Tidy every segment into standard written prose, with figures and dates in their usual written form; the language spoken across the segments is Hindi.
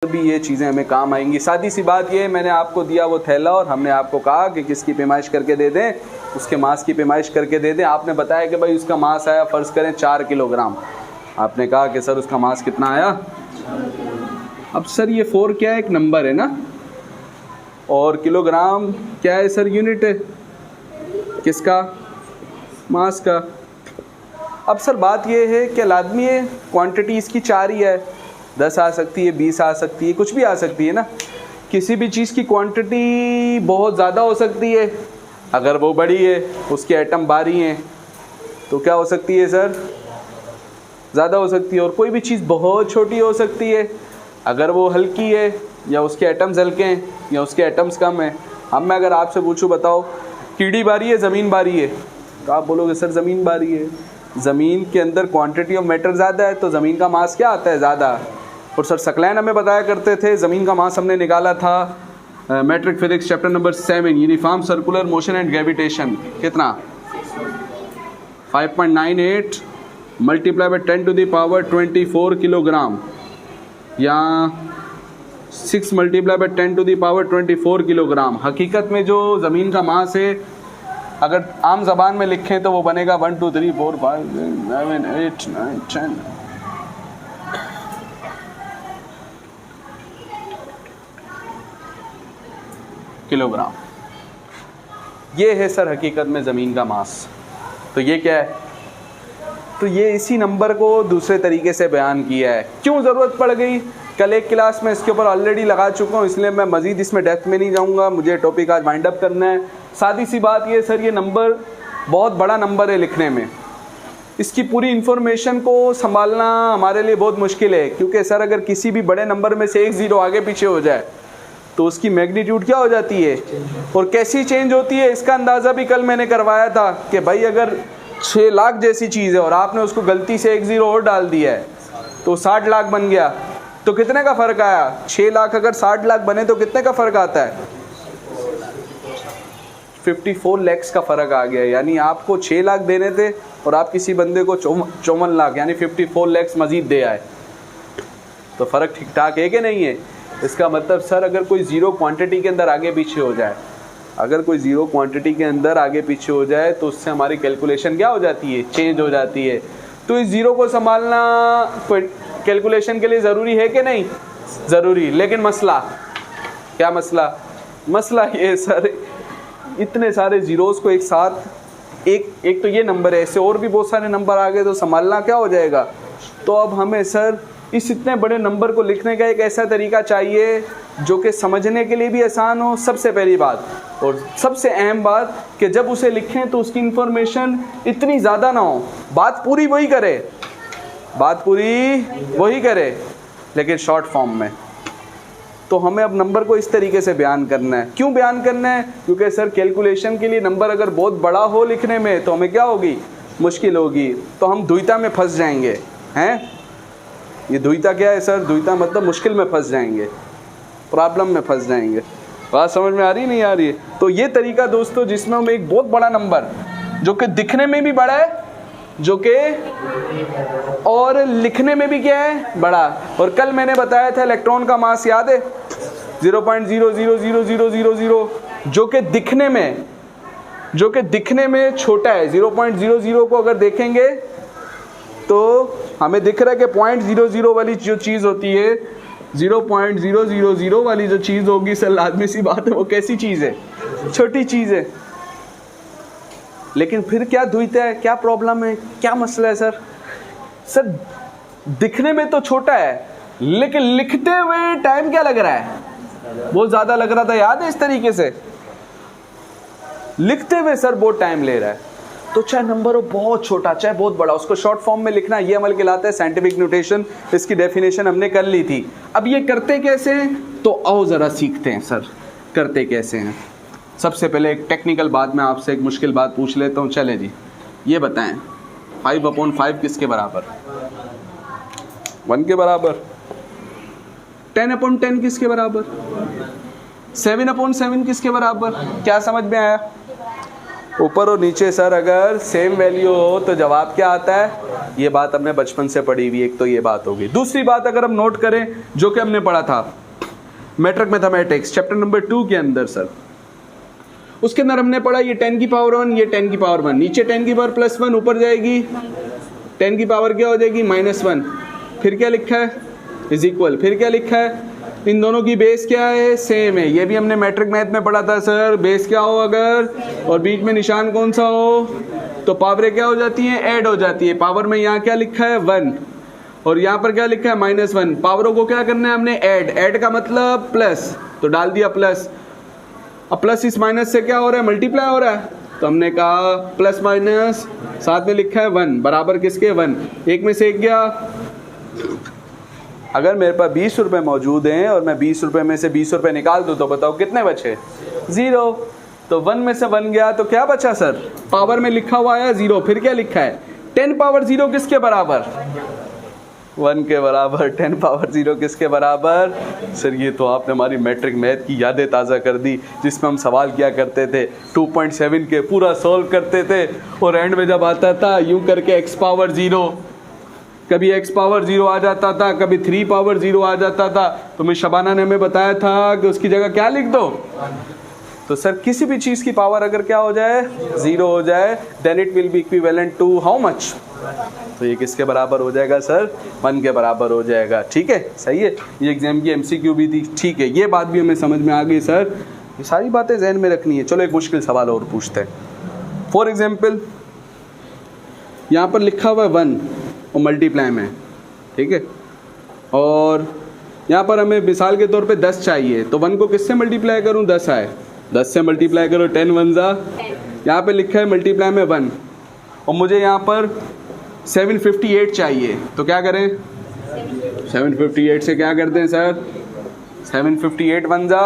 भी ये चीज़ें हमें काम आएंगी। सादी सी बात ये, मैंने आपको दिया वो थैला और हमने आपको कहा कि किसकी पैमाइश करके दे दें, उसके मास की पैमाइश करके दे दें। आपने बताया कि भाई उसका मास आया फ़र्ज़ करें 4 किलोग्राम। आपने कहा कि सर उसका मास कितना आया। अब सर ये 4 क्या है, एक नंबर है ना, और किलोग्राम क्या है सर, यूनिट है किसका, मास का। अब सर बात ये है कि लाजमी है क्वांटिटी इसकी 4 ही है, 10 आ सकती है, 20 आ सकती है, कुछ भी आ सकती है ना। किसी भी चीज़ की क्वांटिटी बहुत ज़्यादा हो सकती है, अगर वो बड़ी है, उसके एटम भारी हैं, तो क्या हो सकती है सर, ज़्यादा हो सकती है। और कोई भी चीज़ बहुत छोटी हो सकती है, अगर वो हल्की है या उसके एटम्स हल्के हैं या उसके एटम्स कम हैं। अब मैं अगर आपसे पूछूं, बताओ कीड़ी भारी है ज़मीन भारी है, तो आप बोलोगे सर ज़मीन भारी है। ज़मीन के अंदर क्वांटिटी ऑफ मैटर ज़्यादा है तो ज़मीन का मास क्या आता है, ज़्यादा। और सर सकलैन हमें बताया करते थे, ज़मीन का मास हमने निकाला था matric physics chapter number 7, uniform circular motion and gravitation, कितना 5.98 multiply by 10 to the power 24 kilogram, या 6 multiply by 10 to the power 24 kilogram. हकीकत में जो ज़मीन का मास है, अगर आम ज़बान में लिखें तो वो बनेगा 1 2 3 4 5 6 7 8 9 10 किलोग्राम। ये है सर हकीकत में ज़मीन का मास। तो ये क्या है, तो ये इसी नंबर को दूसरे तरीके से बयान किया है। क्यों ज़रूरत पड़ गई, कल एक क्लास में इसके ऊपर ऑलरेडी लगा चुका हूँ, इसलिए मैं मज़ीद इसमें डेप्थ में नहीं जाऊँगा, मुझे टॉपिक आज वाइंड अप करना है। सादी सी बात ये सर, ये नंबर बहुत बड़ा नंबर है लिखने में, इसकी पूरी इन्फॉर्मेशन को संभालना हमारे लिए बहुत मुश्किल है, क्योंकि सर अगर किसी भी बड़े नंबर में से एक ज़ीरो आगे पीछे हो जाए तो उसकी मैग्नीट्यूड क्या हो जाती है और कैसी चेंज होती है। इसका अंदाज़ा भी कल मैंने करवाया था कि भाई अगर 6 लाख जैसी चीज़ है और आपने उसको गलती से एक ज़ीरो और डाल दिया है तो 60 लाख बन गया, तो कितने का फ़र्क आया। 6 लाख अगर 60 लाख बने तो कितने का फ़र्क आता है, 54 लाख का फ़र्क आ गया। यानी आपको 6 लाख देने थे और आप किसी बंदे को 54 लाख यानी 54 लाख मज़ीद दे आए, तो फ़र्क ठीक ठाक है कि नहीं है। इसका मतलब सर अगर कोई ज़ीरो क्वांटिटी के अंदर आगे पीछे हो जाए, अगर कोई ज़ीरो क्वांटिटी के अंदर आगे पीछे हो जाए तो उससे हमारी कैलकुलेशन क्या हो जाती है, चेंज हो जाती है। तो इस ज़ीरो को संभालना कैलकुलेशन के लिए ज़रूरी है कि नहीं, ज़रूरी। लेकिन मसला क्या, मसला ये सर इतने सारे ज़ीरोज़ को एक साथ, एक तो ये नंबर है, ऐसे और भी बहुत सारे नंबर आ गए तो संभालना क्या हो जाएगा। तो अब हमें सर इस इतने बड़े नंबर को लिखने का एक ऐसा तरीका चाहिए जो कि समझने के लिए भी आसान हो, सबसे पहली बात, और सबसे अहम बात कि जब उसे लिखें तो उसकी इन्फॉर्मेशन इतनी ज़्यादा ना हो, बात पूरी वही करे लेकिन शॉर्ट फॉर्म में। तो हमें अब नंबर को इस तरीके से बयान करना है। क्यों बयान करना है, क्योंकि सर कैलकुलेशन के लिए नंबर अगर बहुत बड़ा हो लिखने में तो हमें क्या होगी, मुश्किल होगी, तो हम द्विता में फंस जाएंगे हैं। ये द्विता क्या है सर, द्विता मतलब मुश्किल में फंस जाएंगे, प्रॉब्लम में फंस जाएंगे। बात समझ में आ रही नहीं आ रही है। तो ये तरीका दोस्तों जिसमें हम एक बहुत बड़ा नंबर जो कि दिखने में भी बड़ा है, जो कि और लिखने में भी क्या है, बड़ा। और कल मैंने बताया था इलेक्ट्रॉन का मास याद है 0.000000, जो कि दिखने में छोटा है। 0.00 को अगर देखेंगे तो हमें दिख रहा है कि 0.00 वाली जो चीज़ होती है, 0.000 वाली जो चीज़ होगी सर, लाजमी सी बात है वो कैसी चीज़ है, छोटी चीज़ है। लेकिन फिर क्या द्विता है, क्या प्रॉब्लम है, क्या मसला है सर दिखने में तो छोटा है लेकिन लिखते हुए टाइम क्या लग रहा है, बहुत ज़्यादा लग रहा था, याद है। इस तरीके से लिखते हुए सर बहुत टाइम ले रहा है। तो चाहे नंबर हो बहुत छोटा चाहे बहुत बड़ा, उसको शॉर्ट फॉर्म में लिखना, ये अमल कहलाता है साइंटिफिक नोटेशन। इसकी डेफिनेशन हमने कर ली थी। अब ये करते कैसे हैं, तो आओ ज़रा सीखते हैं सर करते कैसे हैं। सबसे पहले एक टेक्निकल बात, मैं आपसे एक मुश्किल बात पूछ लेता हूँ। चले जी, ये बताएं 5/5 किसके बराबर, 1 के बराबर। 10/10 किसके बराबर, 7/7 किसके बराबर। क्या समझ में आया, ऊपर और नीचे सर अगर सेम वैल्यू हो तो जवाब क्या आता है? ये बात हमने बचपन से पढ़ी हुई, एक तो ये बात होगी। दूसरी बात अगर हम नोट करें जो कि हमने पढ़ा था मैट्रिक मैथमेटिक्स चैप्टर नंबर 2 के अंदर सर, उसके अंदर हमने पढ़ा ये 10 की पावर 1, ये 10 की पावर 1, नीचे 10 की पावर +1, ऊपर जाएगी 10 की पावर क्या हो जाएगी -1। फिर क्या लिखा है? Is equal. फिर क्या लिखा है? इन दोनों की बेस क्या है? सेम है। ये भी हमने मैट्रिक मैथ में पढ़ा था सर, बेस क्या हो अगर और बीच में निशान कौन सा हो तो पावरें क्या हो जाती हैं? ऐड हो जाती है। पावर में यहाँ क्या लिखा है? 1 और यहाँ पर क्या लिखा है? -1। पावरों को क्या करना है हमने? ऐड का मतलब प्लस, तो डाल दिया प्लस। अब प्लस इस माइनस से क्या हो रहा है? मल्टीप्लाई हो रहा है। तो हमने कहा प्लस माइनस साथ में लिखा है 1 बराबर किसके? 1। एक में से एक गया। अगर मेरे पास 20 रुपये मौजूद हैं और मैं 20 रुपये में से 20 रुपये निकाल दूँ तो बताओ कितने बचे? 0। तो 1 में से 1 गया तो क्या बचा सर? पावर में लिखा हुआ है 0। फिर क्या लिखा है? 10 पावर 0 किसके बराबर? 1 के बराबर। 10 पावर 0 किसके बराबर? सर ये तो आपने हमारी मैट्रिक मैथ की यादें ताज़ा कर दी, जिसमें हम सवाल किया करते थे 2.7 के, पूरा सॉल्व करते थे और एंड में जब आता था यूं करके x पावर 0, कभी x पावर 0 आ जाता था, कभी 3 पावर 0 आ जाता था। तो मैं शबाना ने हमें बताया था कि उसकी जगह क्या लिख दो। तो सर किसी भी चीज़ की पावर अगर क्या हो जाए? 0 हो जाए, then it will be equivalent to how much? तो ये किसके बराबर हो जाएगा सर? 1 के बराबर हो जाएगा। ठीक है, सही है। ये एग्जाम की MCQ भी थी। ठीक है, ये बात भी हमें समझ में आ गई सर। ये सारी बातें जहन में रखनी है। चलो एक मुश्किल सवाल और पूछते हैं। फॉर एग्जाम्पल यहाँ पर लिखा हुआ है 1 और मल्टीप्लाई में, ठीक है, और यहाँ पर हमें मिसाल के तौर पे 10 चाहिए। तो 1 को किससे मल्टीप्लाई करूँ? 10 आए, 10 से मल्टीप्लाई करो, 10 1 जा। यहाँ पे लिखा है मल्टीप्लाई में 1 और मुझे यहाँ पर 758 चाहिए। तो क्या करें? 758 से क्या करते हैं सर? 758 1 जा।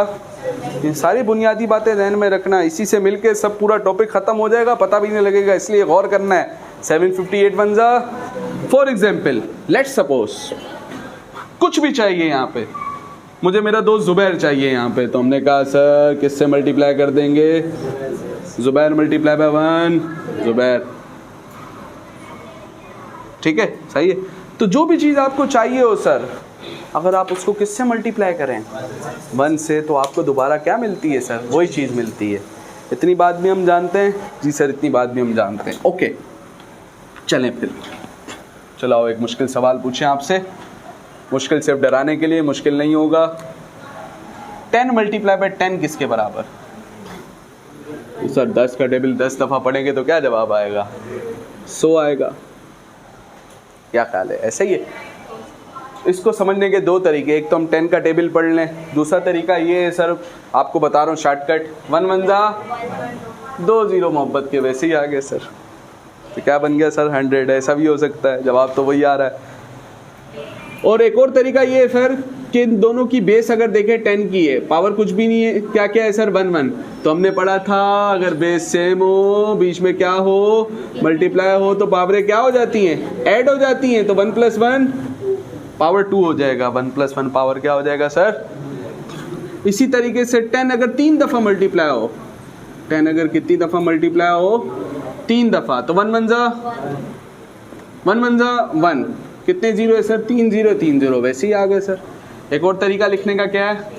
ये सारी बुनियादी बातें ध्यान में रखना, इसी से मिलके सब पूरा टॉपिक ख़त्म हो जाएगा, पता भी नहीं लगेगा, इसलिए गौर करना है। 758 1 जा। फॉर एग्जाम्पल लेट्स सपोज कुछ भी चाहिए यहाँ पे, मुझे मेरा दोस्त जुबैर चाहिए यहाँ पे। तो हमने कहा सर किससे मल्टीप्लाई कर देंगे? Zubair multiply by 1 Zubair. ठीक है, सही है। तो जो भी चीज़ आपको चाहिए हो सर, अगर आप उसको किससे मल्टीप्लाई करें? 1 से, तो आपको दोबारा क्या मिलती है सर? वही चीज़ मिलती है। इतनी बात भी हम जानते हैं जी सर, इतनी बात भी हम जानते हैं। ओके चलें फिर, चलो आओ एक मुश्किल सवाल पूछें आपसे। मुश्किल सिर्फ डराने के लिए, मुश्किल नहीं होगा। 10 मल्टीप्लाई बाय 10 किसके बराबर? तो सर 10 का टेबल 10 दफ़ा पढ़ेंगे तो क्या जवाब आएगा? 100 आएगा। क्या ख्याल है? ऐसे ही है। इसको समझने के 2 तरीके, एक तो हम 10 का टेबल पढ़ लें, दूसरा तरीका ये है सर, आपको बता रहा हूँ शॉर्टकट, 1 1 जा 2 0 मोहब्बत के, वैसे ही आ गए सर। तो क्या बन गया सर? 100। ऐसा भी हो सकता है, जवाब तो वही आ रहा है। और एक और तरीका ये है सर कि इन दोनों की बेस अगर देखें 10 की है, पावर कुछ भी नहीं है, क्या क्या है सर? 1 1। तो हमने पढ़ा था अगर बेस सेम हो, बीच में क्या हो? मल्टीप्लाई हो, तो पावरें क्या हो जाती हैं? ऐड हो जाती हैं। तो 1 + 1 पावर 2 हो जाएगा। 1 + 1 पावर क्या हो जाएगा सर? इसी तरीके से 10 अगर 3 दफ़ा मल्टीप्लाई हो, 10 अगर कितनी दफ़ा मल्टीप्लाई हो? 3 दफ़ा। तो 1 1 जा 1 1 जा 1। कितने जीरो है सर? 3 0 3 0, वैसे ही आ गए सर। एक और तरीका लिखने का क्या है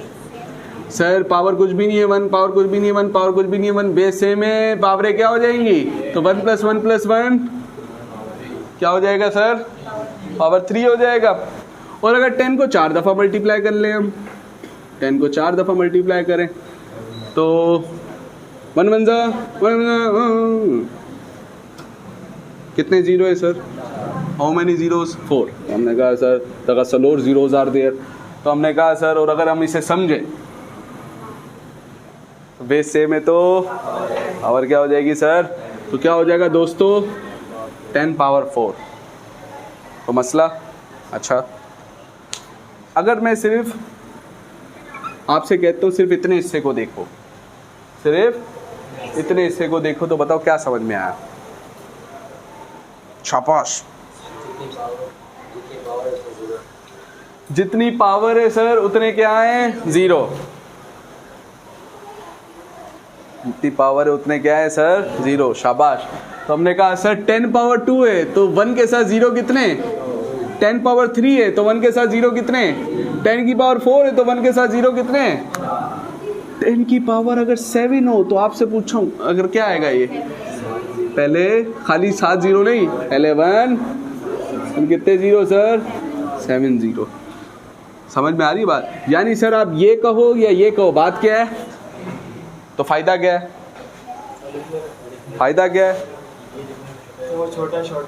सर? पावर कुछ भी नहीं है 1, पावर कुछ भी नहीं है 1, पावर कुछ भी नहीं है 1, बेस सेम है, पावरें क्या हो जाएंगी? तो 1 + 1 + 1 क्या हो जाएगा सर? पावर 3 हो जाएगा। और अगर 10 को 4 दफ़ा मल्टीप्लाई कर लें, हम 10 को 4 दफ़ा मल्टीप्लाई करें तो 1 1 जा 1 कितने जीरो है सर? How many zeros? 4। हमने कहा सर तगसलोर जीरोज आर देयर। तो हमने कहा सर, और अगर हम इसे समझें बेस सेम है तो पावर क्या हो जाएगी सर? तो क्या हो जाएगा दोस्तों? 10 पावर 4। तो मसला अच्छा, अगर मैं सिर्फ आपसे कहता हूँ सिर्फ इतने हिस्से को देखो, सिर्फ इतने हिस्से को देखो, तो बताओ क्या समझ में आया? शाबाश। जितनी पावर है सर उतने क्या है? 0। जितनी पावर है उतने क्या है सर, 0। शाबाश। तो हमने कहा सर 10 पावर 2 है तो 1 के साथ 0 कितने, 10 पावर 3 है तो 1 के साथ 0 कितने, 10 की पावर 4 है तो 1 के साथ 0 कितने, 10 की पावर अगर 7 हो तो आपसे पूछूं अगर क्या आएगा ये, पहले खाली 7 0 नहीं, 11 कितने 0 सर, 7 0। समझ में आ रही बात? यानी सर आप ये कहो या ये कहो, बात क्या है, तो फायदा क्या है, फायदा क्या है, वो छोटा शॉर्ट।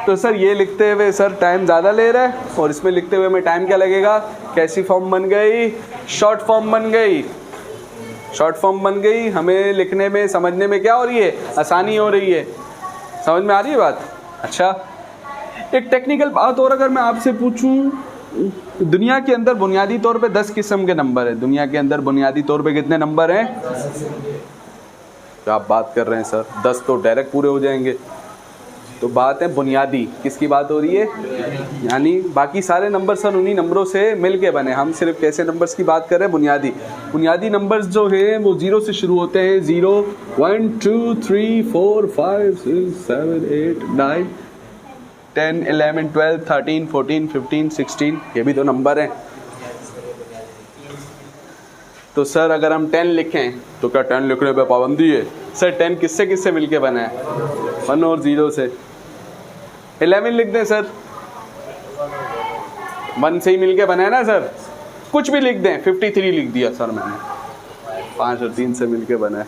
तो सर ये लिखते हुए सर टाइम ज़्यादा ले रहा है और इसमें लिखते हुए में टाइम क्या लगेगा, कैसी फॉर्म बन गई, शॉर्ट फॉर्म बन गई, शॉर्ट फॉर्म बन गई। हमें लिखने में समझने में क्या हो रही है, आसानी हो रही है। समझ में आ रही है बात? अच्छा, एक टेक्निकल बात और अगर मैं आपसे पूछूं, दुनिया के अंदर बुनियादी तौर पे 10 किस्म के नंबर है, दुनिया के अंदर बुनियादी तौर पे कितने नंबर हैं, तो आप बात कर रहे हैं सर 10 तो डायरेक्ट पूरे हो जाएंगे, तो बात है बुनियादी, किसकी बात हो रही है, यानी बाकी सारे नंबर सर उन्हीं नंबरों से मिल के बने, हम सिर्फ कैसे नंबर्स की बात कर रहे हैं, बुनियादी। बुनियादी नंबर्स जो हैं वो 0 से शुरू होते हैं, 0 1 2 3 4 5 6 7 8 9 10 11 12 13 14 15 16, ये भी तो नंबर हैं। तो सर अगर हम 10 लिखें तो क्या 10 लिखने पे पाबंदी है, सर 10 किससे किससे मिलके बना है, 1 और 0 से। 11 लिख दें सर, 1 से ही मिलके बना है ना सर, कुछ भी लिख दें, 53 लिख दिया सर मैंने, 5 और 3 से मिलके बना है।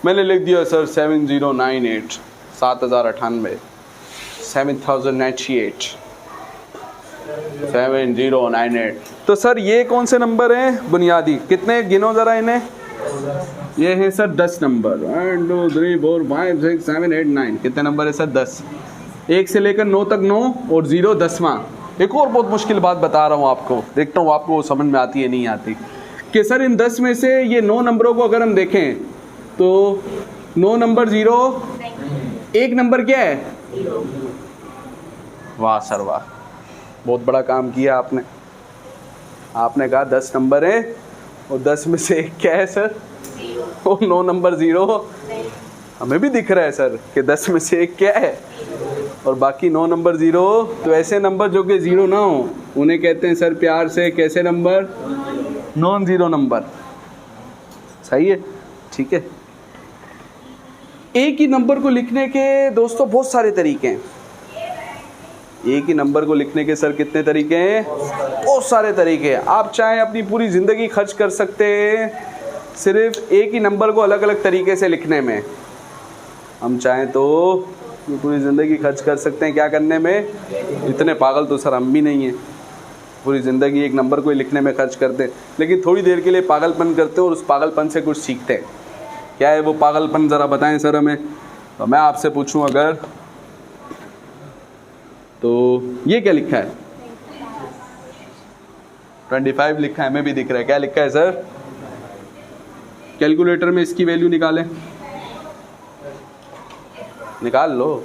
मैंने लिख दिया सर 7098, 7098, 7098, 7098। तो सर ये कौन से नंबर हैं, बुनियादी, कितने गिनो ज़रा इन्हें, ये है सर 10 नंबर, 1 2 3 4 5 6 7 8 9, कितने नंबर है सर 10, 1 से लेकर 9 तक 9 और 0 10वां। एक और बहुत मुश्किल बात बता रहा हूँ आपको, देखता हूँ आपको समझ में आती है नहीं आती, कि सर इन 10 में से ये 9 नंबरों को अगर हम देखें तो 9 नंबर 0, एक नंबर क्या है, वाह सर वाह, बहुत बड़ा काम किया आपने। आपने कहा 10 नंबर है और 10 में से एक क्या है सर, वो 9 नंबर 0, हमें भी दिख रहा है सर कि 10 में से एक क्या है और बाकी 9 नंबर 0। तो ऐसे नंबर जो कि 0 ना हो उन्हें कहते हैं सर प्यार से कैसे नंबर, नॉन 0 नंबर। सही है, ठीक है। एक ही नंबर को लिखने के दोस्तों बहुत सारे तरीके हैं, एक ही नंबर को लिखने के सर कितने तरीके हैं, बहुत सारे तरीके हैं। आप चाहें अपनी पूरी ज़िंदगी खर्च कर सकते हैं सिर्फ एक ही नंबर को अलग अलग तरीके से लिखने में, हम चाहें तो पूरी ज़िंदगी खर्च कर सकते हैं क्या करने में, इतने पागल तो सर हम भी नहीं हैं, पूरी ज़िंदगी एक नंबर को ही लिखने में खर्च करते हैं, लेकिन थोड़ी देर के लिए पागलपन करते हैं और उस पागलपन से कुछ सीखते हैं। क्या है वो पागलपन, ज़रा बताएं सर हमें। तो मैं आपसे पूछूं अगर, तो ये क्या लिखा है, 25 लिखा है, हमें भी दिख रहा है, क्या लिखा है सर, कैलकुलेटर में इसकी वैल्यू निकालें, निकाल लो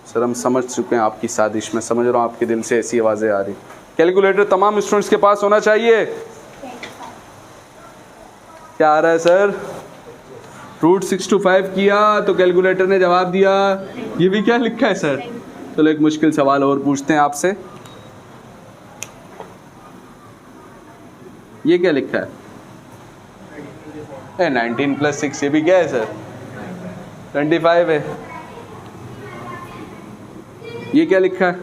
सर, हम समझ चुके हैं आपकी साजिश में, समझ रहा हूँ आपके दिल से ऐसी आवाज़ें आ रही। कैलकुलेटर तमाम स्टूडेंट्स के पास होना चाहिए। क्या आ रहा है सर, √625 किया तो कैलकुलेटर ने जवाब दिया, ये भी क्या लिखा है सर। चलो एक मुश्किल सवाल और पूछते हैं आपसे, ये क्या लिखा है, 19 + 6, ये भी क्या है सर, 25 है। ये क्या लिखा है,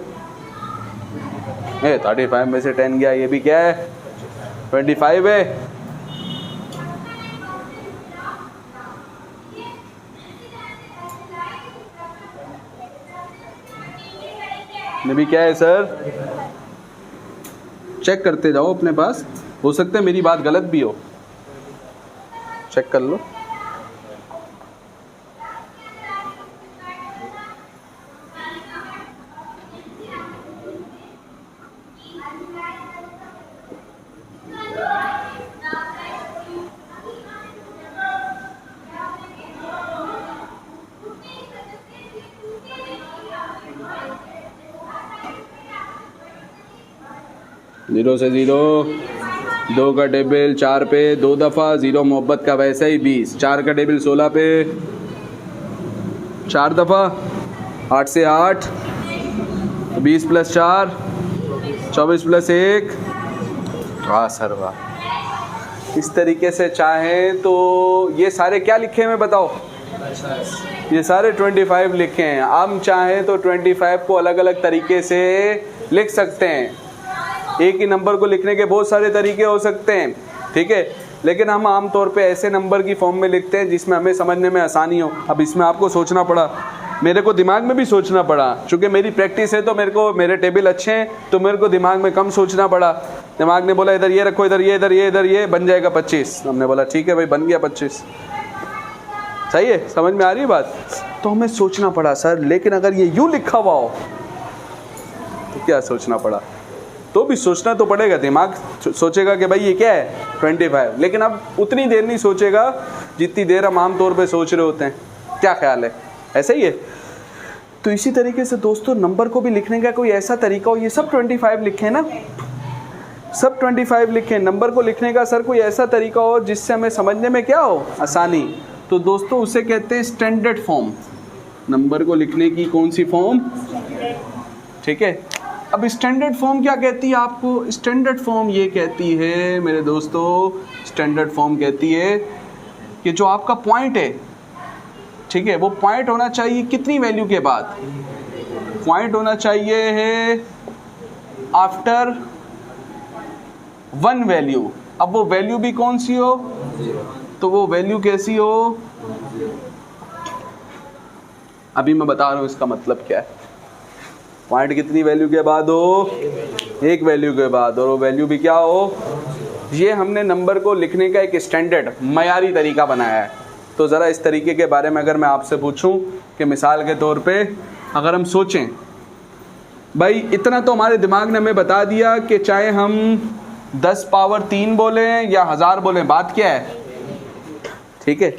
35 में से 10 गया, ये भी क्या है, 25 है। ये भी क्या है सर, चेक करते जाओ अपने पास, हो सकता है मेरी बात गलत भी हो, चेक कर लो। जीरो से 0, 2 का टेबल 4 पे 2 दफ़ा, 0 मोहब्बत का वैसे ही 20, 4 का टेबल 16 पे 4 दफ़ा, 8 से 8, 20 + 4 24 + 1, वाह सर वाह। इस तरीके से चाहें तो ये सारे क्या लिखे हैं मैं बताओ, ये सारे 25 लिखे हैं। हम चाहें तो 25 को अलग अलग तरीके से लिख सकते हैं। एक ही नंबर को लिखने के बहुत सारे तरीके हो सकते हैं, ठीक है, लेकिन हम आमतौर पे ऐसे नंबर की फॉर्म में लिखते हैं जिसमें हमें समझने में आसानी हो। अब इसमें आपको सोचना पड़ा, मेरे को दिमाग में भी सोचना पड़ा, चूँकि मेरी प्रैक्टिस है तो मेरे टेबल अच्छे हैं तो मेरे को दिमाग में कम सोचना पड़ा। दिमाग ने बोला इधर ये रखो, इधर ये, इधर ये, इधर ये, बन जाएगा 25। हमने बोला ठीक है भाई, बन गया 25। सही है, समझ में आ रही है बात। तो हमें सोचना पड़ा सर, लेकिन अगर ये यूँ लिखा हुआ हो तो क्या सोचना पड़ा, तो भी सोचना तो पड़ेगा। दिमाग सोचेगा कि भाई ये क्या है 25, लेकिन अब उतनी देर नहीं सोचेगा जितनी देर हम आम तौर पे सोच रहे होते हैं। क्या ख्याल है, ऐसा ही है। तो इसी तरीके से दोस्तों नंबर को भी लिखने का कोई ऐसा तरीका हो, ये सब 25 लिखे हैं ना, सब 25 लिखे हैं। नंबर को लिखने का सर कोई ऐसा तरीका हो जिससे हमें समझने में क्या हो, आसानी। तो दोस्तों उसे कहते हैं स्टैंडर्ड फॉर्म। नंबर को लिखने की कौन सी फॉर्म, ठीक है। अब स्टैंडर्ड फॉर्म क्या कहती है आपको, स्टैंडर्ड फॉर्म ये कहती है मेरे दोस्तों, स्टैंडर्ड फॉर्म कहती है कि जो आपका पॉइंट है, ठीक है, वो पॉइंट होना चाहिए कितनी वैल्यू के बाद, पॉइंट होना चाहिए है आफ्टर 1 वैल्यू। अब वो वैल्यू भी कौन सी हो, तो वो वैल्यू कैसी हो, अभी मैं बता रहा हूं इसका मतलब क्या है। पॉइंट कितनी वैल्यू के बाद हो, 1 वैल्यू के बाद, और वो वैल्यू भी क्या हो। ये हमने नंबर को लिखने का एक स्टैंडर्ड मयारी तरीका बनाया है। तो ज़रा इस तरीके के बारे में अगर मैं आपसे पूछूं कि मिसाल के तौर पे अगर हम सोचें, भाई इतना तो हमारे दिमाग ने हमें बता दिया कि चाहे हम 10 पावर 3 बोलें या 1000 बोलें, बात क्या है, ठीक है।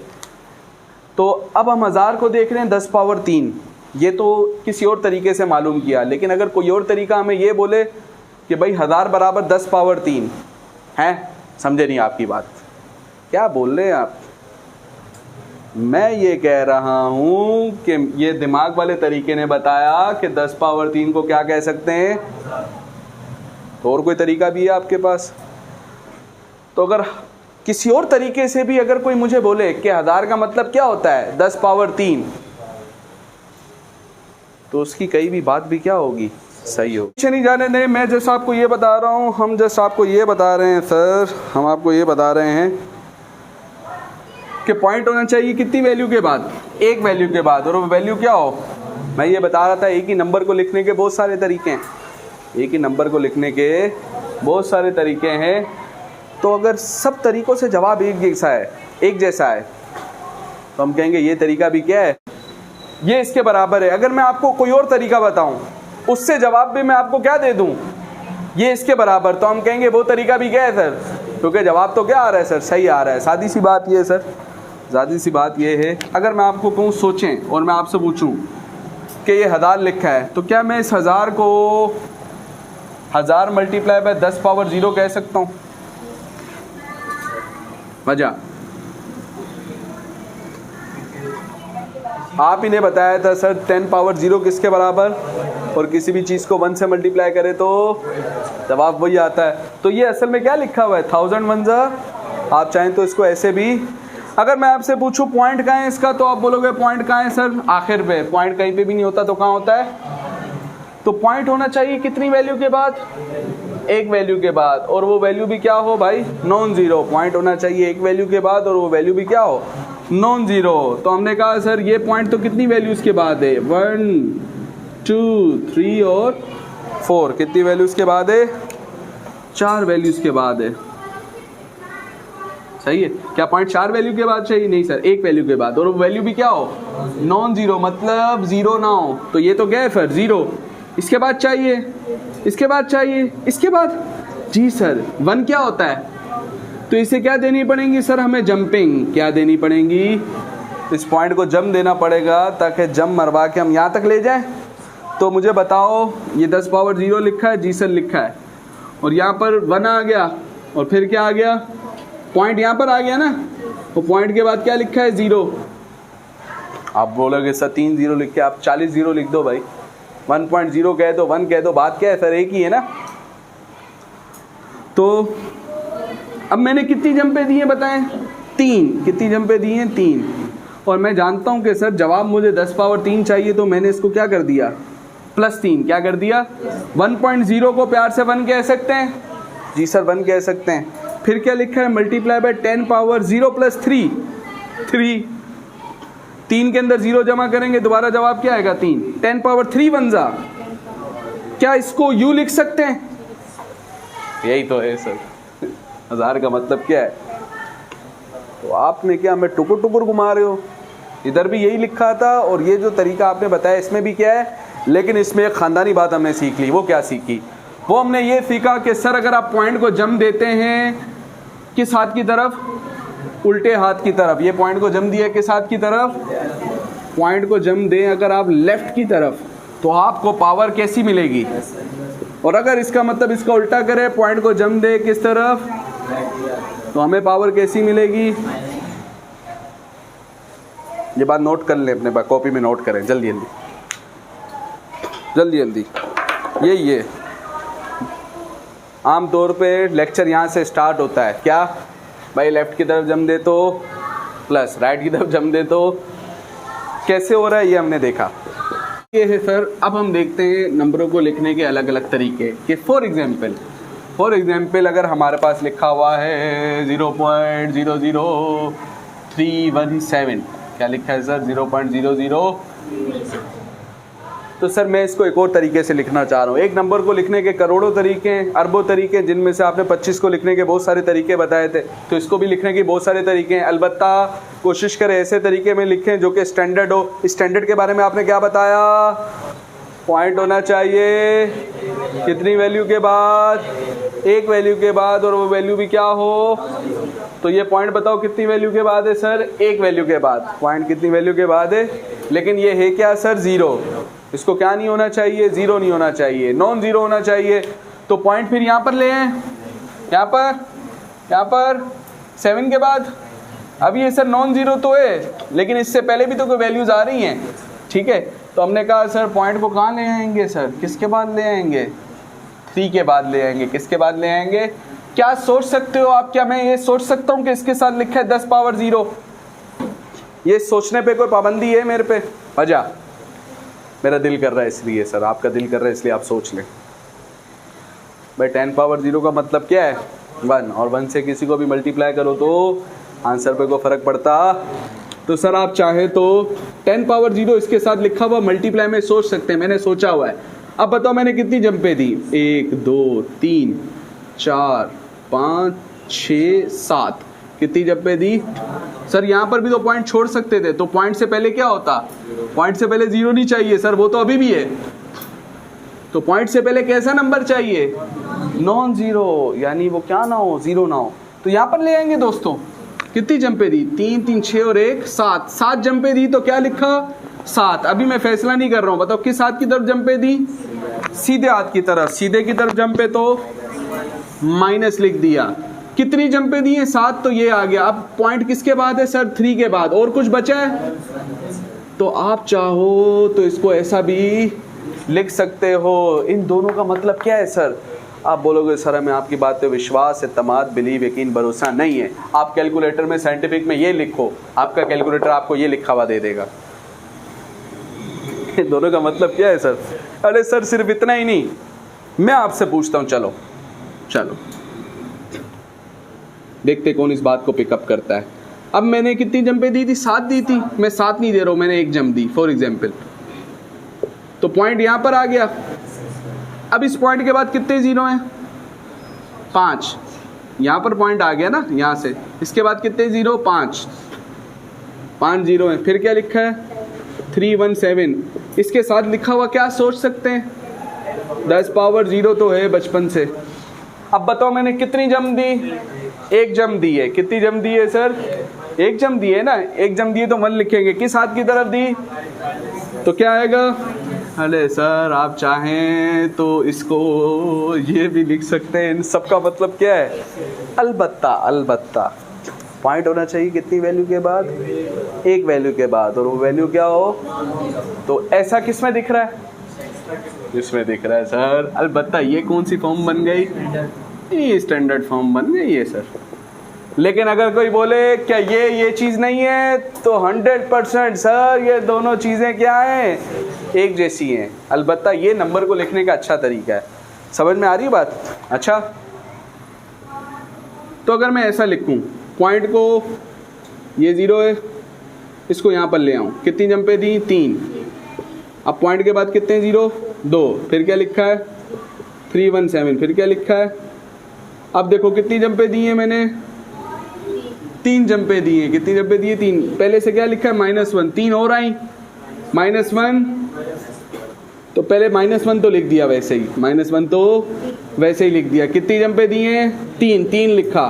तो अब हम 1000 को देख रहे हैं 10 पावर 3, ये तो किसी और तरीके से मालूम किया, लेकिन अगर कोई और तरीका हमें ये बोले कि भाई 1000 बराबर 10 पावर 3 है, समझे नहीं आपकी बात, क्या बोल रहे हैं आप। मैं ये कह रहा हूँ कि ये दिमाग वाले तरीके ने बताया कि 10 पावर 3 को क्या कह सकते हैं, तो और कोई तरीका भी है आपके पास। तो अगर किसी और तरीके से भी अगर कोई मुझे बोले कि 1000 का मतलब क्या होता है 10 पावर 3, तो उसकी कई भी बात भी क्या होगी, सही हो। पीछे नहीं जाने दें, मैं जैसा आपको ये बता रहा हूँ, हम जैसा आपको ये बता रहे हैं सर, हम आपको ये बता रहे हैं कि पॉइंट होना चाहिए कितनी वैल्यू के बाद, 1 वैल्यू के बाद, और वो वैल्यू क्या हो। मैं ये बता रहा था एक ही नंबर को लिखने के बहुत सारे तरीके हैं, एक ही नंबर को लिखने के बहुत सारे तरीके हैं। तो अगर सब तरीक़ों से जवाब एक जैसा है तो हम कहेंगे ये तरीका भी क्या है, ये इसके बराबर है। अगर मैं आपको कोई और तरीका बताऊं, उससे जवाब भी मैं आपको क्या दे दूं, ये इसके बराबर, तो हम कहेंगे वो तरीका भी क्या है सर, क्योंकि जवाब तो क्या आ रहा है सर, सही आ रहा है। सादी सी बात ये है सर, सादी सी बात ये है। अगर मैं आपको कहूँ सोचें और मैं आपसे पूछूं कि ये 1000 लिखा है, तो क्या मैं इस 1000 को 1000 मल्टीप्लाई बाय 10 पावर 0 कह सकता हूँ। वजह आप ही ने बताया था सर 10 पावर 0 किसके बराबर, और किसी भी चीज़ को 1 से मल्टीप्लाई करे तो जवाब वही आता है। तो ये असल में क्या लिखा हुआ है 1000 1 जा, आप चाहें तो इसको ऐसे भी। अगर मैं आपसे पूछूं पॉइंट कहाँ है इसका, तो आप बोलोगे पॉइंट कहाँ है सर, आखिर पे। पॉइंट कहीं पे भी नहीं होता तो कहाँ होता है, तो पॉइंट होना चाहिए कितनी वैल्यू के बाद, 1 वैल्यू के बाद, और वो वैल्यू भी क्या हो भाई, नॉन जीरो। पॉइंट होना चाहिए 1 वैल्यू के बाद और वो वैल्यू भी क्या हो, नॉन जीरो। तो हमने कहा सर ये पॉइंट तो कितनी वैल्यूज़ के बाद है, 1 2 3 और 4, कितनी वैल्यूज़ के बाद है, 4 वैल्यूज़ के बाद है। सही है, क्या पॉइंट 4 वैल्यू के बाद चाहिए, नहीं सर 1 वैल्यू के बाद, और वो वैल्यू भी क्या हो, नॉन जीरो, मतलब जीरो ना हो। तो ये तो क्या है फिर, जीरो। इसके बाद चाहिए, इसके बाद चाहिए, इसके बाद, जी सर 1 क्या होता है, तो इसे क्या देनी पड़ेगी सर, हमें जंपिंग क्या देनी पड़ेगी, इस पॉइंट को जंप देना पड़ेगा ताकि जंप मरवा के हम यहाँ तक ले जाएं। तो मुझे बताओ ये 10 पावर 0 लिखा है, जी सर लिखा है, और यहाँ पर 1 आ गया, और फिर क्या आ गया, पॉइंट यहाँ पर आ गया ना, तो पॉइंट के बाद क्या लिखा है 0। आप बोलोगे सर 3 0 लिख के आप 40 0 लिख दो भाई, 1.0 कह दो, 1 कह दो, बात क्या है सर, एक ही है ना। तो अब मैंने कितनी जंपे दी हैं बताएं, 3। कितनी जंपे दी हैं, 3। और मैं जानता हूं कि सर जवाब मुझे 10 पावर 3 चाहिए, तो मैंने इसको क्या कर दिया, +3। क्या कर दिया, 1.0 को प्यार से 1 कह सकते हैं, जी सर 1 कह सकते हैं। फिर क्या लिखा है, मल्टीप्लाई बाय 10 पावर 0 + 3, 3 के अंदर 0 जमा करेंगे, दोबारा जवाब क्या आएगा 3, 10 पावर 3 1 जा। क्या इसको यू लिख सकते हैं, यही तो है सर, 1000 का मतलब क्या है। तो आपने क्या हमें टुकुर टुकुर घुमा रहे हो, इधर भी यही लिखा था और ये जो तरीका आपने बताया इसमें भी क्या है, लेकिन इसमें एक ख़ानदानी बात हमने सीख ली। वो क्या सीखी, वो हमने ये सीखा कि सर अगर आप पॉइंट को जम देते हैं किस हाथ की तरफ, उल्टे हाथ की तरफ। ये पॉइंट को जम दिया किस हाथ की तरफ, पॉइंट को जम दें अगर आप लेफ्ट की तरफ, तो आपको पावर कैसी मिलेगी। और अगर इसका मतलब इसका उल्टा करें, पॉइंट को जम दे किस तरफ, तो हमें पावर कैसी मिलेगी। ये बात नोट कर लें, अपने पास कॉपी में नोट करें, जल्दी जल्दी जल्दी जल्दी। ये आम तौर पे लेक्चर यहाँ से स्टार्ट होता है, क्या भाई, लेफ्ट की तरफ जम दे तो प्लस, राइट की तरफ जम दे तो, कैसे हो रहा है ये हमने देखा। ये है सर, अब हम देखते हैं नंबरों को लिखने के अलग अलग तरीके कि फॉर एग्जाम्पल अगर हमारे पास लिखा हुआ है 0.00317, क्या लिखा है सर 0.00, तो सर मैं इसको एक और तरीके से लिखना चाह रहा हूँ। एक नंबर को लिखने के करोड़ों तरीके हैं, अरबों तरीके, जिनमें से आपने 25 को लिखने के बहुत सारे तरीके बताए थे, तो इसको भी लिखने के बहुत सारे तरीके हैं। अलबत्ता कोशिश करें ऐसे तरीके में लिखें जो कि स्टैंडर्ड हो। स्टैंडर्ड के बारे में आपने क्या बताया, पॉइंट होना चाहिए कितनी वैल्यू के बाद, 1 वैल्यू के बाद, और वो वैल्यू भी क्या हो, तो ये पॉइंट बताओ कितनी वैल्यू के बाद है सर, 1 वैल्यू के बाद। पॉइंट कितनी वैल्यू के बाद है, लेकिन ये है क्या सर 0, इसको क्या नहीं होना चाहिए, 0 नहीं होना चाहिए, नॉन 0 होना चाहिए। तो पॉइंट फिर यहाँ पर ले आए, यहाँ पर 7 के बाद। अब ये सर नॉन 0 तो है, लेकिन इससे पहले भी तो कोई वैल्यूज आ रही हैं, ठीक है। तो हमने कहा सर पॉइंट को कहाँ ले आएंगे सर, किसके बाद ले आएंगे, 3 के बाद ले आएंगे। किसके बाद ले आएंगे, क्या सोच सकते हो आप, क्या मैं ये सोच सकता हूँ कि इसके साथ लिखा है 10 पावर 0, ये सोचने पे कोई पाबंदी है मेरे पे, वजह मेरा दिल कर रहा है इसलिए सर, आपका दिल कर रहा है इसलिए आप सोच लें भाई। 10 पावर 0 का मतलब क्या है, 1, और 1 से किसी को भी मल्टीप्लाई करो तो आंसर पे कोई फ़र्क पड़ता। तो सर आप चाहे तो 10 पावर 0 इसके साथ लिखा हुआ मल्टीप्लाई में सोच सकते हैं, मैंने सोचा हुआ है। अब बताओ मैंने कितनी जंपे दी, 1 2 3 4 5 6 7, कितनी जंपे दी सर। यहाँ पर भी तो पॉइंट छोड़ सकते थे, तो पॉइंट से पहले क्या होता, पॉइंट से पहले 0 नहीं चाहिए सर, वो तो अभी भी है। तो पॉइंट से पहले कैसा नंबर चाहिए, नॉन 0, यानी वो क्या ना हो, 0 ना हो। तो यहाँ पर ले आएंगे दोस्तों, कितनी जंपे दी, 3 3 6 और 1 7, 7 जंपे दी, तो क्या लिखा 7। अभी मैं फैसला नहीं कर रहा हूँ, बताओ किस हाथ की तरफ जंपे दी, सीधे हाथ की तरफ, सीधे की तरफ जंपे तो माइनस लिख दिया। कितनी जंपे दी है, 7, तो ये आ गया। अब पॉइंट किसके बाद है सर, 3 के बाद, और कुछ बचा है, तो आप चाहो तो इसको ऐसा भी लिख सकते हो। इन दोनों का मतलब क्या है सर, आप बोलोगे सर हमें आपकी बात पे विश्वास, एतमाद, बिलीव, यकीन, भरोसा नहीं है। आप कैलकुलेटर में साइंटिफिक में ये लिखो, आपका कैलकुलेटर आपको ये लिखा हुआ दे देगा। इन दोनों का मतलब क्या है सर, अरे सर सिर्फ इतना ही नहीं, मैं आपसे पूछता हूँ, चलो देखते कौन इस बात को पिकअप करता है। अब मैंने कितनी जंपे दी थी, 7 दी थी, मैं 7 नहीं दे रहा हूँ, मैंने 1 जंप दी फॉर एग्जाम्पल, तो पॉइंट यहाँ पर आ गया। अब इस पॉइंट के बाद कितने 0 हैं, 5, यहाँ पर पॉइंट आ गया ना यहाँ से, इसके बाद कितने 0, 5 0 हैं। फिर क्या लिखा है 317, इसके साथ लिखा हुआ क्या सोच सकते हैं, 10 पावर 0 तो है बचपन से। अब बताओ मैंने कितनी जम दी, 1 जम दी है। कितनी जम दी है सर, 1 जम दी है ना, 1 जम दी है तो 1 लिखेंगे। किस हाथ की तरफ दी, तो क्या आएगा अरे सर आप चाहें तो इसको ये भी लिख सकते हैं, इन सबका मतलब क्या है? अलबत्ता, अलबत्ता पॉइंट होना चाहिए कितनी वैल्यू के बाद? एक वैल्यू के बाद, और वो वैल्यू क्या हो? तो ऐसा किस में दिख रहा है? इसमें दिख रहा है सर। अलबत्ता ये कौन सी फॉर्म बन गई? ये स्टैंडर्ड फॉर्म बन गई है सर। लेकिन अगर कोई बोले क्या ये चीज़ नहीं है, तो 100% सर ये दोनों चीज़ें क्या हैं? एक जैसी हैं। अलबत्ता ये नंबर को लिखने का अच्छा तरीका है। समझ में आ रही है बात? अच्छा, तो अगर मैं ऐसा लिखूं, पॉइंट को ये 0 है, इसको यहाँ पर ले आऊँ, कितनी जंपे दी? 3। अब पॉइंट के बाद कितने 0? 2। फिर क्या लिखा है? 317। फिर क्या लिखा है? अब देखो कितनी जंपे दी हैं मैंने? 3 जंपे दी हैं। कितनी जंपे दी है? 3। पहले से क्या लिखा है? -1। 3 और आई, -1, तो पहले -1 तो लिख दिया वैसे ही, -1 तो वैसे ही लिख दिया। कितनी जंपे दी हैं? 3 लिखा।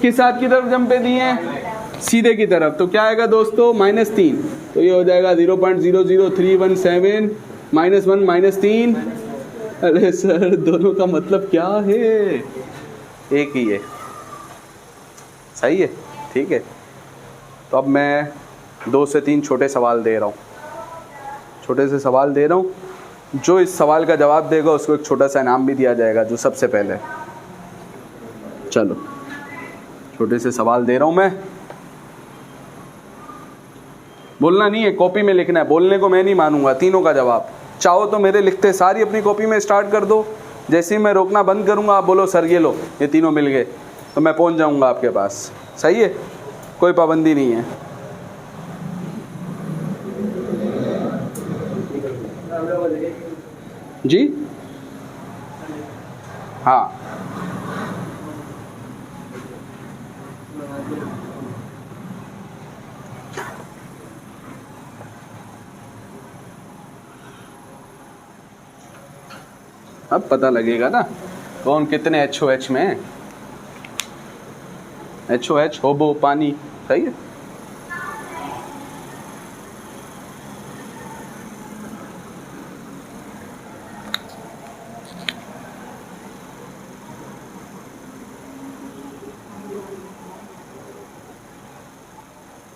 किस हाथ की तरफ जंपे दी हैं? सीधे की तरफ। तो क्या आएगा दोस्तों? -3। तो ये हो जाएगा 0.00317 -1 -3। अरे सर दोनों का मतलब क्या है? एक ही है। सही है, ठीक है। तो अब मैं 2 से 3 छोटे सवाल दे रहा हूँ, छोटे से सवाल दे रहा हूँ। जो इस सवाल का जवाब देगा उसको एक छोटा सा इनाम भी दिया जाएगा, जो सबसे पहले। चलो छोटे से सवाल दे रहा हूँ मैं। बोलना नहीं है, कॉपी में लिखना है। बोलने को मैं नहीं मानूंगा। तीनों का जवाब चाहो तो मेरे लिखते सारी अपनी कॉपी में स्टार्ट कर दो। जैसे ही मैं रोकना बंद करूंगा आप बोलो सर ये लो, ये तीनों मिल गए, तो मैं पहुंच जाऊंगा आपके पास। सही है, कोई पाबंदी नहीं है। जी हाँ, अब पता लगेगा ना कौन कितने HOH में है। HOH होबो पानी। सही है।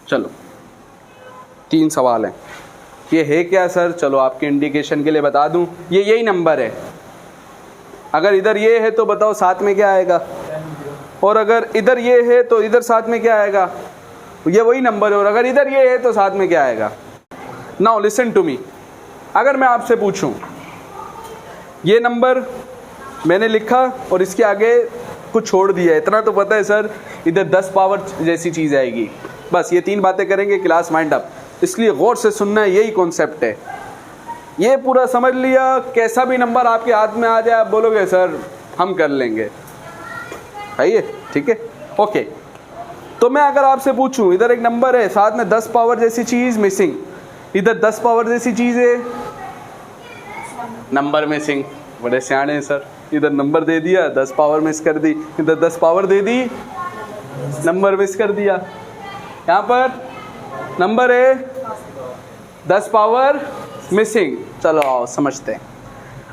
चलो 3 सवाल हैं। ये है क्या सर? चलो आपके इंडिकेशन के लिए बता दूं, ये यही नंबर है। अगर इधर ये है तो बताओ साथ में क्या आएगा? और अगर इधर ये है तो इधर साथ में क्या आएगा? ये वही नंबर है। और अगर इधर ये है तो साथ में क्या आएगा? Now listen to me. अगर मैं आपसे पूछूं, ये नंबर मैंने लिखा और इसके आगे कुछ छोड़ दिया, इतना तो पता है सर, इधर 10 पावर जैसी चीज़ आएगी। बस ये 3 बातें करेंगे, क्लास माइंड अप। इसलिए गौर से सुनना है, यही कॉन्सेप्ट है। ये पूरा समझ लिया, कैसा भी नंबर आपके हाथ में आ जाए आप बोलोगे सर हम कर लेंगे। सही है, ठीक है, ओके। तो मैं अगर आपसे पूछूं, इधर एक नंबर है, साथ में 10 पावर जैसी चीज़ मिसिंग, इधर 10 पावर जैसी चीज़ है, नंबर मिसिंग। बड़े सियाने हैं सर। इधर नंबर दे दिया, 10 पावर मिस कर दी, इधर 10 पावर दे दी, नंबर मिस कर दिया। यहाँ पर नंबर है 10 पावर मिसिंग। चलो आओ समझते हैं।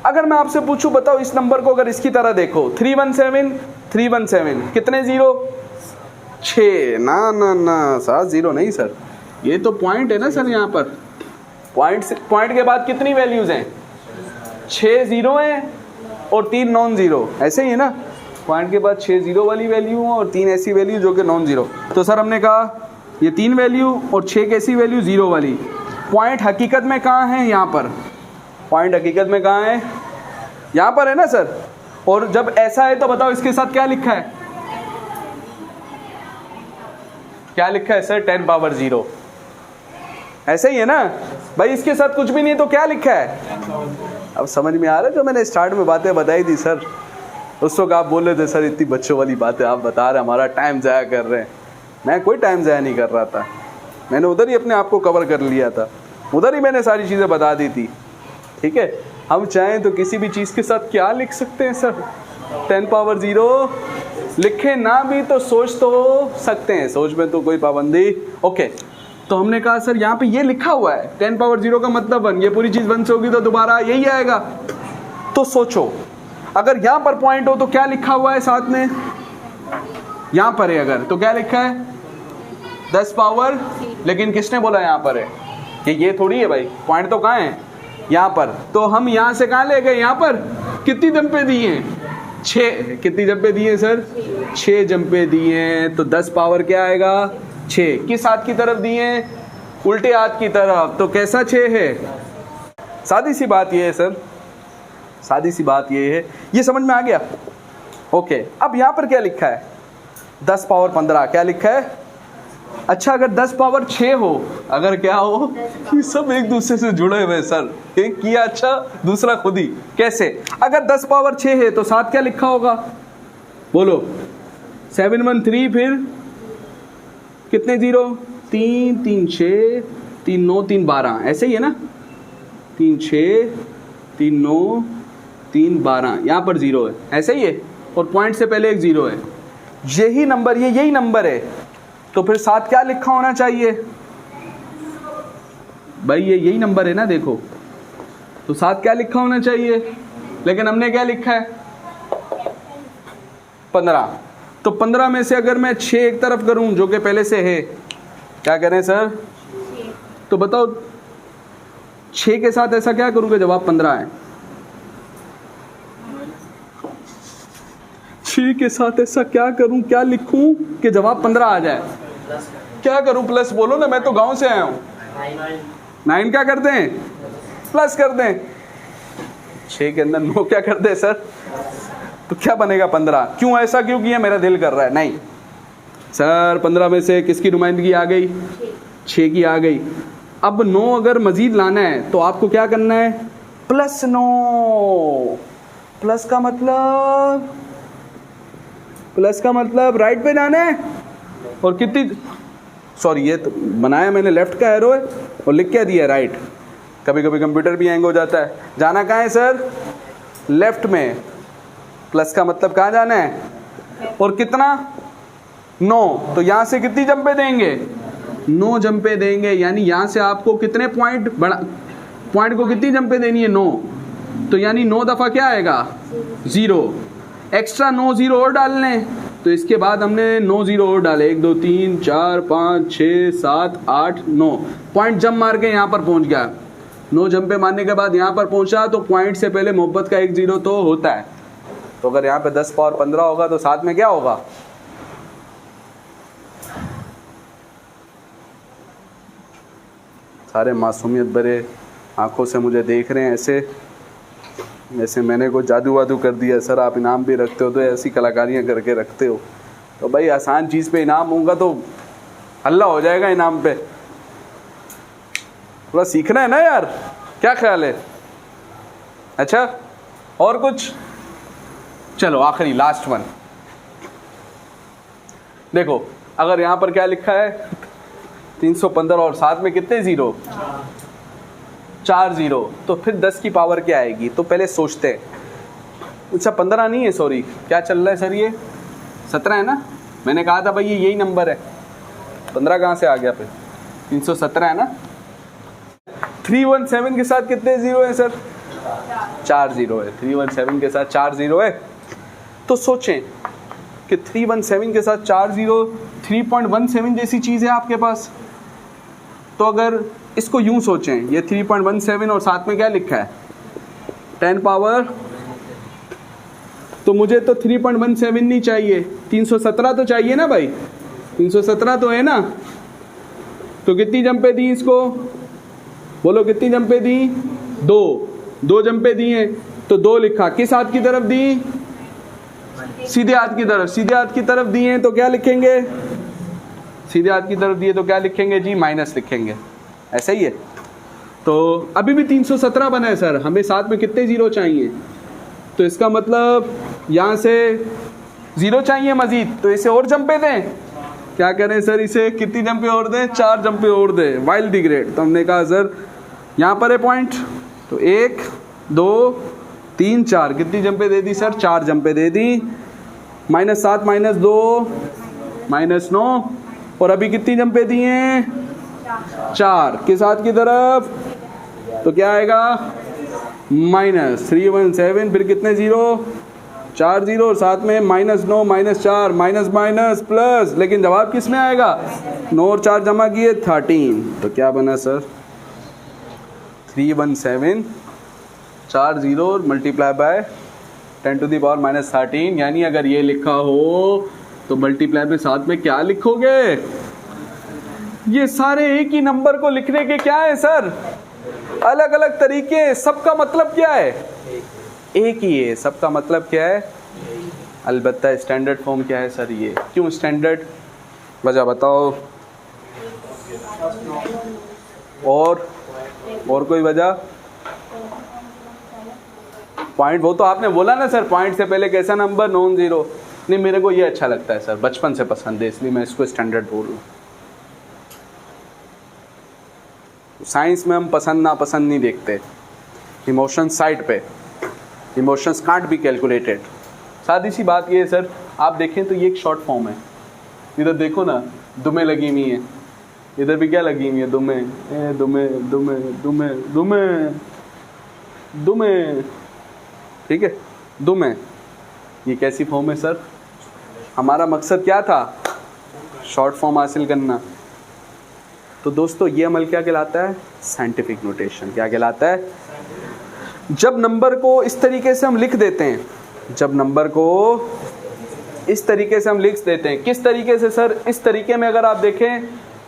अगर मैं आपसे पूछूं, बताओ इस नंबर को अगर इसकी तरह देखो, 317 कितने 0? 6। ना सर 0 नहीं सर, ये तो पॉइंट है ना सर। यहाँ पर पॉइंट के बाद कितनी वैल्यूज हैं? 6 0 हैं और 3 नॉन जीरो। ऐसे ही है ना, पॉइंट के बाद 6 0 वाली वैल्यू और 3 ऐसी वैल्यू जो कि नॉन जीरो। तो सर हमने कहा ये 3 वैल्यू और 6 कैसी वैल्यू? 0 वाली। पॉइंट हकीकत में कहाँ है? यहाँ पर। पॉइंट हकीकत में कहाँ है? यहाँ पर है ना सर। और जब ऐसा है तो बताओ इसके साथ क्या लिखा है? क्या लिखा है सर? 10 पावर 0। ऐसे ही है ना भाई। इसके साथ कुछ भी नहीं है तो क्या लिखा है? अब समझ में आ रहा है? जो मैंने स्टार्ट में बातें बताई थी सर, उस वक्त आप बोल रहे थे सर इतनी बच्चों वाली बातें आप बता रहे, हमारा टाइम ज़ाया कर रहे हैं। मैं कोई टाइम ज़ाया नहीं कर रहा था, मैंने उधर ही अपने आप को कवर कर लिया था, उधर ही मैंने सारी चीज़ें बता दी थी। ठीक है, हम चाहें तो किसी भी चीज़ के साथ क्या लिख सकते हैं सर? 10 पावर 0 लिखे ना भी तो सोच तो सकते हैं, सोच में तो कोई पाबंदी। ओके, तो हमने कहा सर यहाँ पे ये लिखा हुआ है 10 पावर 0 का मतलब 1, ये पूरी चीज़ 1 से होगी तो दोबारा यही आएगा। तो सोचो अगर यहाँ पर पॉइंट हो तो क्या लिखा हुआ है साथ में, यहाँ पर है अगर तो क्या लिखा है 10 पावर, लेकिन किसने बोला यहाँ पर है कि ये थोड़ी है भाई, पॉइंट तो कहाँ है यहाँ पर। तो हम यहाँ से कहाँ ले गए, यहाँ पर कितनी जंपे दिए हैं 6, कितनी जंपे दिए हैं सर 6 जंपे दिए हैं। तो 10 पावर क्या आएगा 6, किस हाथ की तरफ दिए हैं, उल्टे हाथ की तरफ, तो कैसा 6 है। सादी सी बात ये है सर, सादी सी बात ये है, ये समझ में आ गया। ओके, अब यहाँ पर क्या लिखा है 10 पावर 15, क्या लिखा है। अच्छा अगर 10 पावर 6 हो, अगर क्या हो, ये सब एक दूसरे से जुड़े हुए सर, एक किया अच्छा दूसरा खुद ही, कैसे। अगर 10 पावर 6 है तो साथ क्या लिखा होगा बोलो, 7 1 3, फिर कितने 0, 3 3 6 3 9 3 12, ऐसे ही है ना, 3 6 3 9 3 12, यहाँ पर 0 है, ऐसे ही है, और पॉइंट से पहले एक 0 है, यही नंबर, ये यही नंबर है। तो फिर साथ क्या लिखा होना चाहिए भाई, ये यही नंबर है ना, देखो, तो साथ क्या लिखा होना चाहिए, लेकिन हमने क्या लिखा है 15। तो 15 में से अगर मैं 6 एक तरफ करूं जो कि पहले से है, क्या करें सर, तो बताओ 6 के साथ ऐसा क्या करूं कि जवाब 15 है, 6 के साथ ऐसा क्या करूं, क्या लिखूं कि जवाब 15 आ जाए, क्या करूं, प्लस बोलो ना, मैं तो गांव से आया हूं, 9 क्या करते हैं प्लस कर दें, 6 के अंदर 9 क्या करते हैं सर, तो क्या बनेगा 15। क्यों ऐसा क्यों किया, मेरा दिल कर रहा है, नहीं सर 15 में से किसकी नुमाइंदगी आ गई, 6 की आ गई। अब 9 अगर मजीद लाना है तो आपको क्या करना है, प्लस 9, प्लस का मतलब राइट पे जाना है, और कितनी, सॉरी ये तो बनाया मैंने लेफ्ट का एरो है और लिख क्या दिया राइट, कभी कभी कंप्यूटर भी हैंग हो जाता है। जाना कहाँ है सर, लेफ्ट में, प्लस का मतलब कहाँ जाना है, और कितना 9, तो यहाँ से कितनी जंपे देंगे 9 जंपे देंगे, यानी यहाँ से आपको कितने पॉइंट को कितनी जंपे देनी है 9, तो यानी 9 दफ़ा क्या आएगा 0, एक्स्ट्रा 9 0 और डालने, तो इसके बाद हमने 9 0 और डाले, 1 2 3 4 5 6 7 8 9, पॉइंट जंप मार के यहाँ पर पहुँच गया, 9 जंपे मारने के बाद यहाँ पर पहुँचा, तो पॉइंट से पहले मोहब्बत का 1 0 तो होता है। तो अगर यहाँ पे 10 पावर 15 होगा तो साथ में क्या होगा, सारे मासूमियत भरे आंखों से मुझे देख रहे हैं, ऐसे मैंने कोई जादू वादू कर दिया सर, आप इनाम भी रखते हो तो ऐसी कलाकारियाँ करके रखते हो, तो भाई आसान चीज़ पे इनाम होगा तो हल्ला हो जाएगा इनाम पे, थोड़ा सीखना है ना यार, क्या ख्याल है। अच्छा और कुछ, चलो आखिरी लास्ट वन देखो, अगर यहाँ पर क्या लिखा है 315 और साथ में कितने 0, 4 0, तो फिर 10 की पावर क्या आएगी, तो पहले सोचते हैं। अच्छा 15 नहीं है, सॉरी क्या चल रहा है सर, ये 17 है ना, मैंने कहा था भाई ये यही नंबर है, 15 कहाँ से आ गया फिर, 317 है ना। 317 के साथ कितने 0 है सर, 4 0 है, 317 के साथ 4 0 है। तो सोचें कि 317 के साथ 4 0, 3.17 जैसी चीज़ है आपके पास, तो अगर इसको यूं सोचें, ये 3.17 और साथ में क्या लिखा है 10 पावर, तो मुझे तो 3.17 नहीं चाहिए, 317 तो चाहिए ना भाई, 317 तो है ना, तो कितनी जंपे दी इसको बोलो, कितनी जंपे दी, 2 जंपे दी हैं, तो 2 लिखा, किस हाथ की तरफ दी, सीधे हाथ की तरफ, सीधे हाथ की तरफ दिए हैं तो क्या लिखेंगे, सीधे हाथ की तरफ दिए तो क्या लिखेंगे जी, माइनस लिखेंगे, ऐसा ही है। तो अभी भी 317 बना है सर, हमें साथ में कितने 0 चाहिए, तो इसका मतलब यहाँ से 0 चाहिए मजीद, तो इसे और जंपे दें, क्या करें सर, इसे कितनी जंपे और दें, 4 जंपे और दें, वाइल्ड डिग्रेड। तो हमने कहा सर यहाँ पर है पॉइंट, तो 1 2 3 4, कितनी जंपे दे दी सर, 4 जंपे दे दी, -7 -2 -9, और अभी कितनी जंपे दी हैं 4 किस हाथ की तरफ, तो क्या आएगा -317, फिर कितने 0, 4 0 और साथ में -9 -4 माइनस माइनस प्लस, लेकिन जवाब किस में आएगा, 9 और 4 जमा किए 13, तो क्या बना sir 317 4 0 multiply by 10 to the power -13, यानी अगर ये लिखा हो तो मल्टीप्लाई में साथ में क्या लिखोगे, ये सारे एक ही नंबर को लिखने के क्या है सर, अलग अलग तरीके, सबका मतलब क्या है, एक ही है, सबका मतलब क्या है, अलबत्ता स्टैंडर्ड फॉर्म क्या है सर, ये क्यों स्टैंडर्ड, वजह बताओ, और कोई वजह, पॉइंट, वो तो आपने बोला ना सर, पॉइंट से पहले कैसा नंबर, नॉन जीरो, नहीं मेरे को ये अच्छा लगता है सर, बचपन से पसंद है, इसलिए मैं इसको स्टैंडर्ड बोल रहा हूँ। साइंस में हम पसंद नापसंद नहीं देखते, इमोशन साइड पे, इमोशंस कांट बी कैलकुलेटेड। सादी सी बात ये है सर, आप देखें तो ये एक शॉर्ट फॉर्म है, इधर देखो ना दुमे लगी हुई है, इधर भी क्या लगी हुई है, दुमे दुमे दुमे दुमे दुमे दुमे, ठीक है, दुमे, ये कैसी फॉर्म है सर, हमारा मकसद क्या था, शॉर्ट फॉर्म हासिल करना। तो दोस्तों ये अमल क्या कहलाता है, साइंटिफिक नोटेशन। क्या कहलाता है, जब नंबर को इस तरीके से हम लिख देते हैं, जब नंबर को इस तरीके से हम लिख देते हैं, किस तरीके से सर, इस तरीके में अगर आप देखें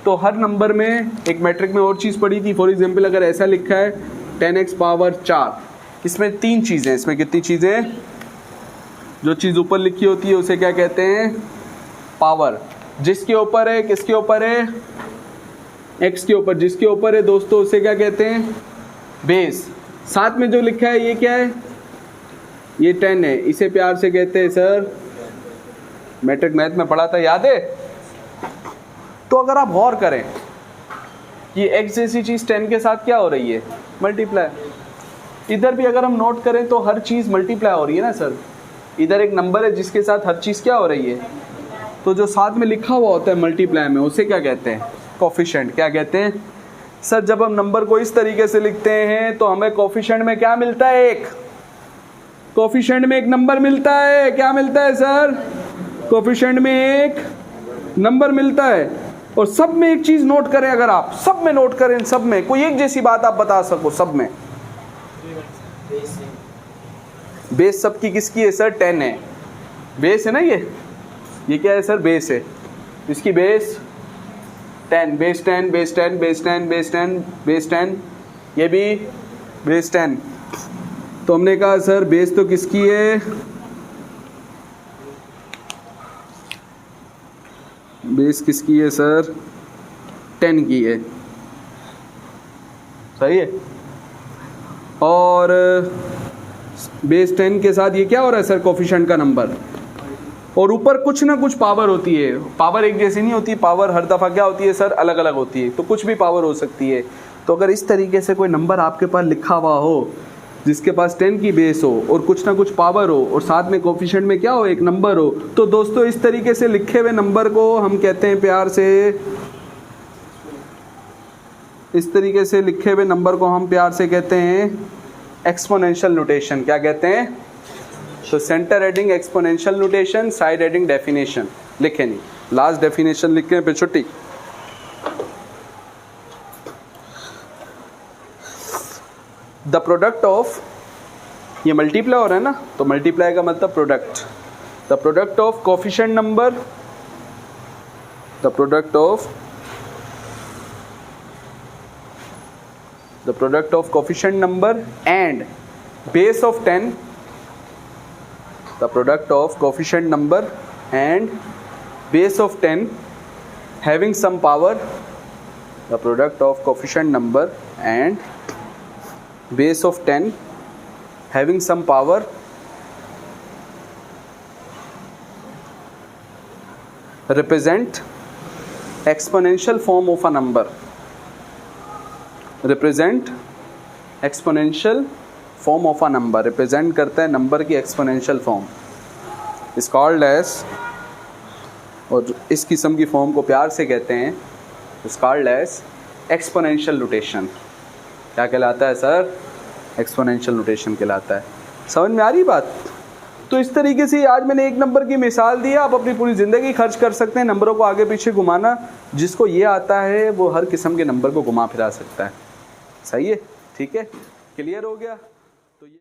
तो हर नंबर में, एक मैट्रिक में और चीज़ पड़ी थी, फॉर एग्जांपल अगर ऐसा लिखा है 10x पावर 4, इसमें 3 चीज़ें, इसमें कितनी चीज़ें, जो चीज़ ऊपर लिखी होती है उसे क्या कहते हैं, पावर, जिसके ऊपर है, किसके ऊपर है, x के ऊपर, जिसके ऊपर है दोस्तों उसे क्या कहते हैं, बेस। साथ में जो लिखा है ये क्या है, ये 10 है, इसे प्यार से कहते हैं सर, मैट्रिक मैथ में पढ़ा था, याद है। तो अगर आप गौर करें कि x जैसी चीज़ 10 के साथ क्या हो रही है, मल्टीप्लाई। इधर भी अगर हम नोट करें तो हर चीज़ मल्टीप्लाई हो रही है ना सर, इधर एक नंबर है जिसके साथ हर चीज़ क्या हो रही है, तो जो साथ में लिखा हुआ होता है मल्टीप्लाई में उसे क्या कहते हैं, कोफिशिएंट। क्या कहते हैं सर, जब हम नंबर को इस तरीके से लिखते हैं तो हमें कोफिशिएंट में क्या मिलता है, एक कोफिशिएंट में एक नंबर मिलता है, क्या मिलता है सर, कोफिशिएंट में एक नंबर मिलता है। और सब में एक चीज़ नोट करें, अगर आप सब में नोट करें, सब में कोई एक जैसी बात आप बता सको, सब में बेस सबकी किसकी है सर, 10 है, बेस है ना, ये क्या है सर, बेस है, इसकी base 10, base 10 base 10 base 10 base 10 base 10, ये भी बेस 10। तो हमने कहा सर बेस तो किसकी है, बेस किसकी है सर, 10 की है, सही है। और बेस 10 के साथ ये क्या हो रहा है सर, कोफिशिएंट का नंबर, और ऊपर कुछ ना कुछ पावर होती है, पावर एक जैसी नहीं होती, पावर हर दफ़ा क्या होती है सर, अलग अलग होती है, तो कुछ भी पावर हो सकती है। तो अगर इस तरीके से कोई नंबर आपके पास लिखा हुआ हो जिसके पास 10 की बेस हो और कुछ ना कुछ पावर हो और साथ में कोफिशिएंट में क्या हो, एक नंबर हो, तो दोस्तों इस तरीके से लिखे हुए नंबर को हम कहते हैं प्यार से, इस तरीके से लिखे हुए नंबर को हम प्यार से कहते हैं एक्सपोनेंशियल नोटेशन। क्या कहते हैं, तो centre heading exponential notation, side heading definition, लिखे नहीं, लास्ट डेफिनेशन लिखे पे छुट्टी। द प्रोडक्ट ऑफ, ये मल्टीप्लाई हो रहा है ना, तो मल्टीप्लाई का मतलब product, the product of coefficient number, the product of coefficient number and base of 10, the product of coefficient number and base of 10 having some power, the product of coefficient number and base of 10 having some power represent exponential form of a number, represent exponential form of a number, represent करता है नंबर की exponential form, is called as, और इस किस्म की फॉर्म को प्यार से कहते हैं, is called as exponential notation. क्या कहलाता है सर? एक्सपोनेंशियल नोटेशन कहलाता है। समझ में आ रही बात? तो इस तरीके से आज मैंने एक नंबर की मिसाल दी, आप अपनी पूरी ज़िंदगी खर्च कर सकते हैं नंबरों को आगे पीछे घुमाना। जिसको ये आता है वो हर किस्म के नंबर को घुमा फिरा सकता है। सही है? ठीक है, क्लियर हो गया? तो ये